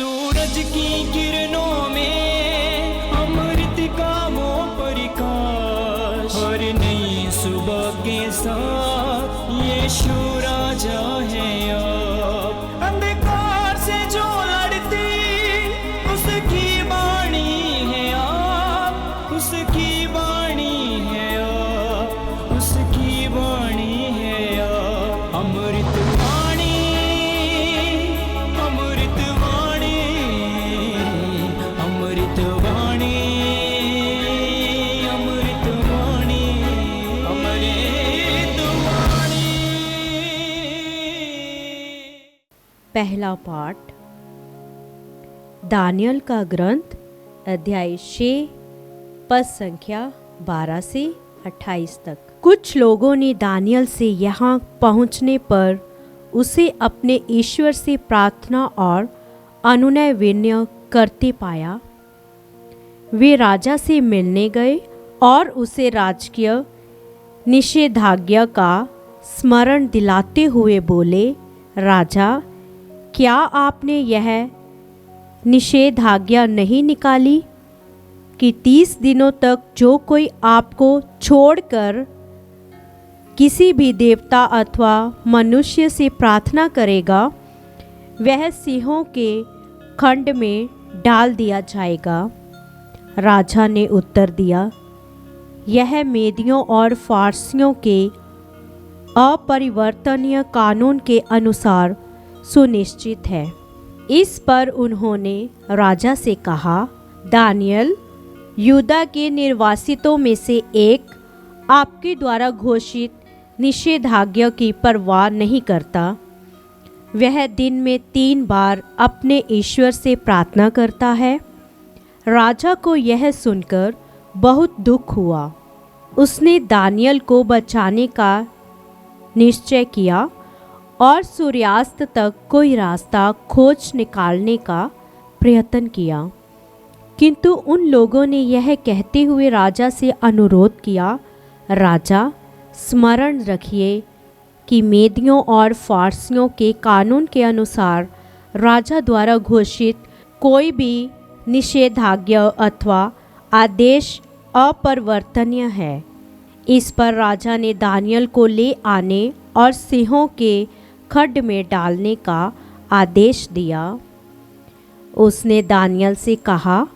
सूरज की किरणों में अमृत का वो प्रकाश, हर नई सुबह के साथ यीशु राजा है अब। अंधकार से जो लड़ती उसकी वाणी है आप, उसकी वाणी है आप, उसकी वाणी है आप। अमृत वाणी, अमृत वाणी, अमृत वाणी, अमृत वाणी, अमृत वाणी। पहला पाठ दानियल का ग्रंथ अध्याय 6 पद संख्या 12 से 28 तक। कुछ लोगों ने दानियल से यहाँ पहुँचने पर उसे अपने ईश्वर से प्रार्थना और अनुनय विनय करते पाया। वे राजा से मिलने गए और उसे राजकीय निषेधाज्ञा का स्मरण दिलाते हुए बोले, राजा, क्या आपने यह निषेधाज्ञा नहीं निकाली कि 30 दिनों तक जो कोई आपको छोड़कर किसी भी देवता अथवा मनुष्य से प्रार्थना करेगा वह सिंहों के खंड में डाल दिया जाएगा? राजा ने उत्तर दिया, यह मेदियों और फारसियों के अपरिवर्तनीय कानून के अनुसार सुनिश्चित है। इस पर उन्होंने राजा से कहा, दानियल, यूदा के निर्वासितों में से एक आपके द्वारा घोषित निषेधाज्ञा की परवाह नहीं करता। वह दिन में 3 बार अपने ईश्वर से प्रार्थना करता है। राजा को यह सुनकर बहुत दुख हुआ। उसने दानियल को बचाने का निश्चय किया और सूर्यास्त तक कोई रास्ता खोज निकालने का प्रयत्न किया, किंतु उन लोगों ने यह कहते हुए राजा से अनुरोध किया, राजा, स्मरण रखिए कि मेदियों और फारसियों के कानून के अनुसार राजा द्वारा घोषित कोई भी निषेधाज्ञा अथवा आदेश अपरिवर्तनीय है। इस पर राजा ने दानियल को ले आने और सिंहों के खड्ड में डालने का आदेश दिया। उसने दानियल से कहा,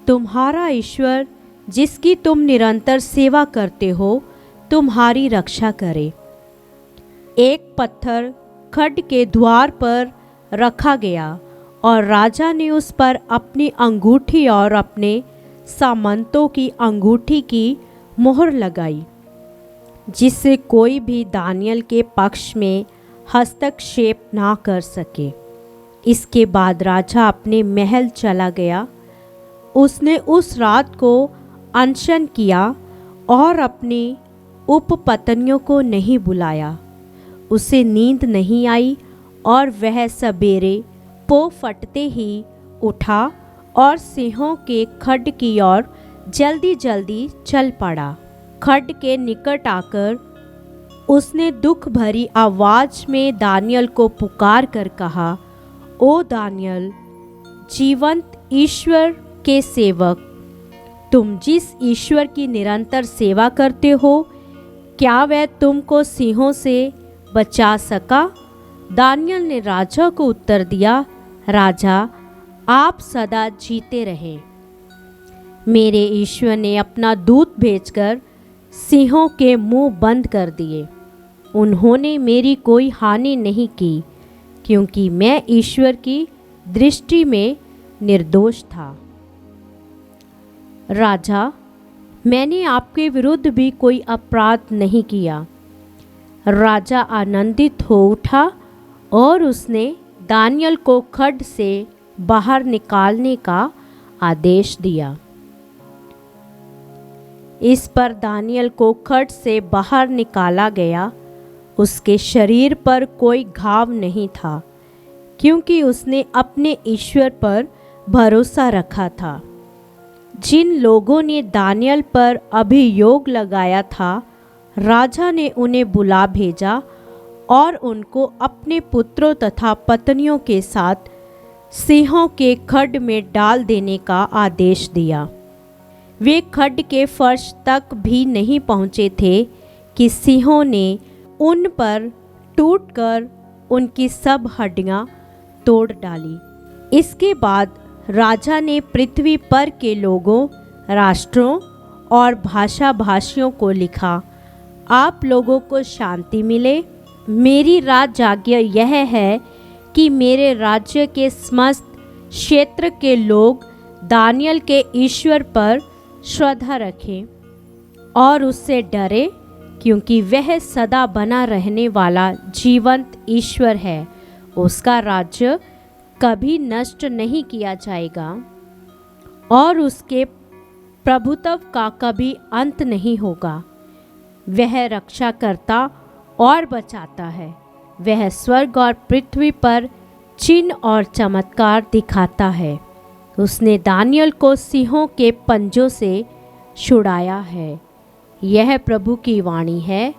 तुम्हारा ईश्वर जिसकी तुम निरंतर सेवा करते हो तुम्हारी रक्षा करे। एक पत्थर खड्ड के द्वार पर रखा गया और राजा ने उस पर अपनी अंगूठी और अपने सामंतों की अंगूठी की मोहर लगाई, जिससे कोई भी दानियल के पक्ष में हस्तक्षेप ना कर सके। इसके बाद राजा अपने महल चला गया। उसने उस रात को अनशन किया और अपनी उपपत्नियों को नहीं बुलाया। उसे नींद नहीं आई और वह सवेरे पो फटते ही उठा और सिंहों के खड्ड की ओर जल्दी जल्दी चल पड़ा। खड्ड के निकट आकर उसने दुख भरी आवाज में दानियल को पुकार कर कहा, ओ दानियल, जीवंत ईश्वर के सेवक, तुम जिस ईश्वर की निरंतर सेवा करते हो, क्या वह तुमको सिंहों से बचा सका? दानियल ने राजा को उत्तर दिया, राजा, आप सदा जीते रहें। मेरे ईश्वर ने अपना दूत भेजकर सिंहों के मुंह बंद कर दिए। उन्होंने मेरी कोई हानि नहीं की, क्योंकि मैं ईश्वर की दृष्टि में निर्दोष था। राजा, मैंने आपके विरुद्ध भी कोई अपराध नहीं किया। राजा आनंदित हो उठा और उसने दानियल को खड्ड से बाहर निकालने का आदेश दिया। इस पर दानियल को खड्ड से बाहर निकाला गया। उसके शरीर पर कोई घाव नहीं था, क्योंकि उसने अपने ईश्वर पर भरोसा रखा था। जिन लोगों ने दानियल पर अभियोग लगाया था, राजा ने उन्हें बुला भेजा और उनको अपने पुत्रों तथा पत्नियों के साथ सिंहों के खड्ड में डाल देने का आदेश दिया। वे खड्ड के फर्श तक भी नहीं पहुँचे थे कि सिंहों ने उन पर टूटकर उनकी सब हड्डियाँ तोड़ डाली। इसके बाद राजा ने पृथ्वी पर के लोगों, राष्ट्रों और भाषा भाषियों को लिखा, आप लोगों को शांति मिले। मेरी राजआज्ञा यह है कि मेरे राज्य के समस्त क्षेत्र के लोग दानियल के ईश्वर पर श्रद्धा रखें और उससे डरे, क्योंकि वह सदा बना रहने वाला जीवंत ईश्वर है। उसका राज्य कभी नष्ट नहीं किया जाएगा और उसके प्रभुत्व का कभी अंत नहीं होगा। वह रक्षा करता और बचाता है। वह स्वर्ग और पृथ्वी पर चिन्ह और चमत्कार दिखाता है। उसने दानियल को सिंहों के पंजों से छुड़ाया है। यह प्रभु की वाणी है।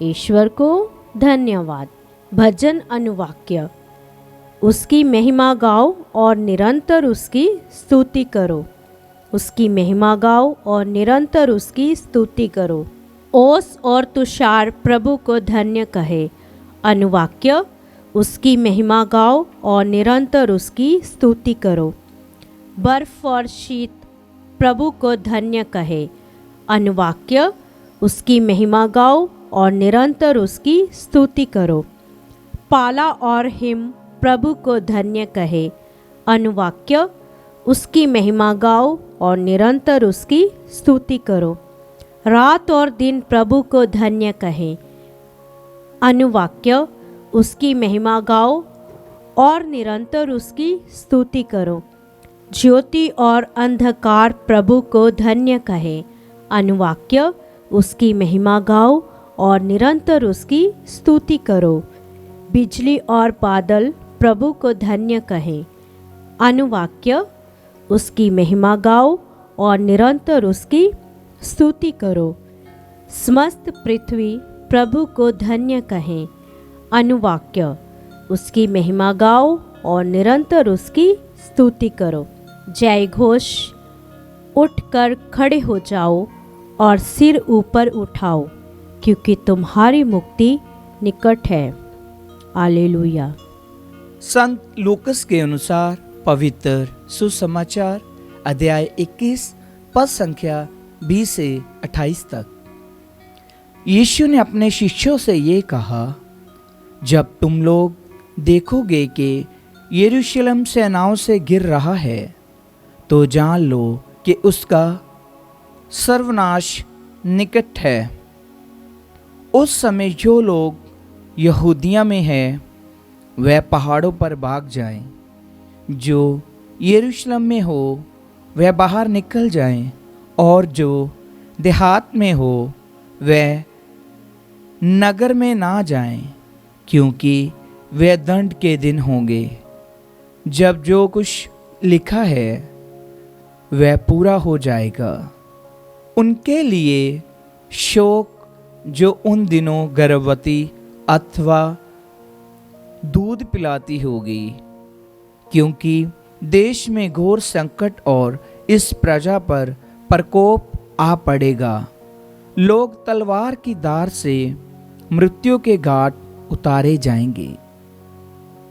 ईश्वर को धन्यवाद। भजन अनुवाक्य। उसकी महिमा गाओ और निरंतर उसकी स्तुति करो। उसकी महिमा गाओ और निरंतर उसकी स्तुति करो। ओस और तुषार प्रभु को धन्य कहे। अनुवाक्य। उसकी महिमा गाओ और निरंतर उसकी स्तुति करो। बर्फ और शीत प्रभु को धन्य कहे। अनुवाक्य। उसकी महिमा गाओ और निरंतर उसकी स्तुति करो। पाला और हिम प्रभु को धन्य कहे। अनुवाक्य। उसकी महिमा गाओ और निरंतर उसकी स्तुति करो। रात और दिन प्रभु को धन्य कहे। अनुवाक्य। उसकी महिमा गाओ और निरंतर उसकी स्तुति करो। ज्योति और अंधकार प्रभु को धन्य कहे। अनुवाक्य। उसकी महिमा गाओ और निरंतर उसकी स्तुति करो। बिजली और बादल प्रभु को धन्य कहे। अनुवाक्य। उसकी महिमा गाओ और निरंतर उसकी स्तुति करो। समस्त पृथ्वी प्रभु को धन्य कहे। अनुवाक्य। उसकी महिमा गाओ और निरंतर उसकी स्तुति करो। जय घोष। उठकर खड़े हो जाओ और सिर ऊपर उठाओ, क्योंकि तुम्हारी मुक्ति निकट है। हालेलुया। संत लूकस के अनुसार पवित्र सुसमाचार अध्याय 21 पद संख्या 20 से 28 तक। यीशु ने अपने शिष्यों से ये कहा, जब तुम लोग देखोगे कि यरूशलेम सेनाओं से गिर रहा है, तो जान लो कि उसका सर्वनाश निकट है। उस समय जो लोग यहूदिया में हैं, वह पहाड़ों पर भाग जाएं। जो यरूशलेम में हो वह बाहर निकल जाएं, और जो देहात में हो वह नगर में ना जाएं, क्योंकि वे दंड के दिन होंगे। जब जो कुछ लिखा है वह पूरा हो जाएगा। उनके लिए शोक जो उन दिनों गर्भवती अथवा दूध पिलाती होगी, क्योंकि देश में घोर संकट और इस प्रजा पर प्रकोप आ पड़ेगा। लोग तलवार की धार से मृत्यु के घाट उतारे जाएंगे।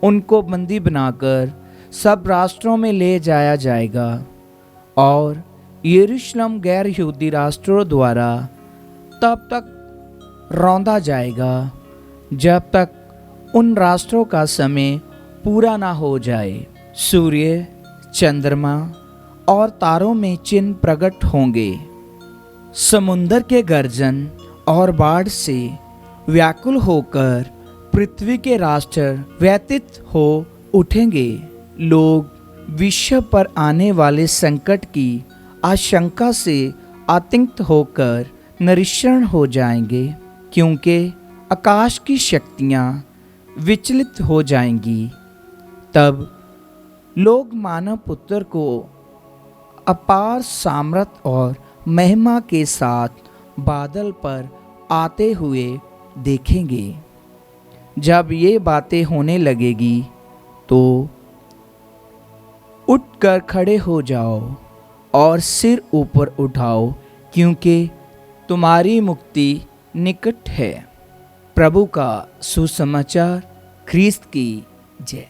उनको बंदी बनाकर सब राष्ट्रों में ले जाया जाएगा और यरूशलेम गैर यहूदी राष्ट्रों द्वारा तब तक रौंदा जाएगा जब तक उन राष्ट्रों का समय पूरा ना हो जाए। सूर्य, चंद्रमा और तारों में चिन्ह प्रकट होंगे। समुंदर के गर्जन और बाढ़ से व्याकुल होकर पृथ्वी के राष्ट्र व्यतीत हो उठेंगे। लोग विश्व पर आने वाले संकट की आशंका से आतंकित होकर निरीक्षण हो जाएंगे, क्योंकि आकाश की शक्तियाँ विचलित हो जाएंगी। तब लोग मानव पुत्र को अपार सामर्थ और महिमा के साथ बादल पर आते हुए देखेंगे। जब ये बातें होने लगेगी तो उठकर खड़े हो जाओ और सिर ऊपर उठाओ, क्योंकि तुम्हारी मुक्ति निकट है। प्रभु का सुसमाचार। ख्रीस्त की जय।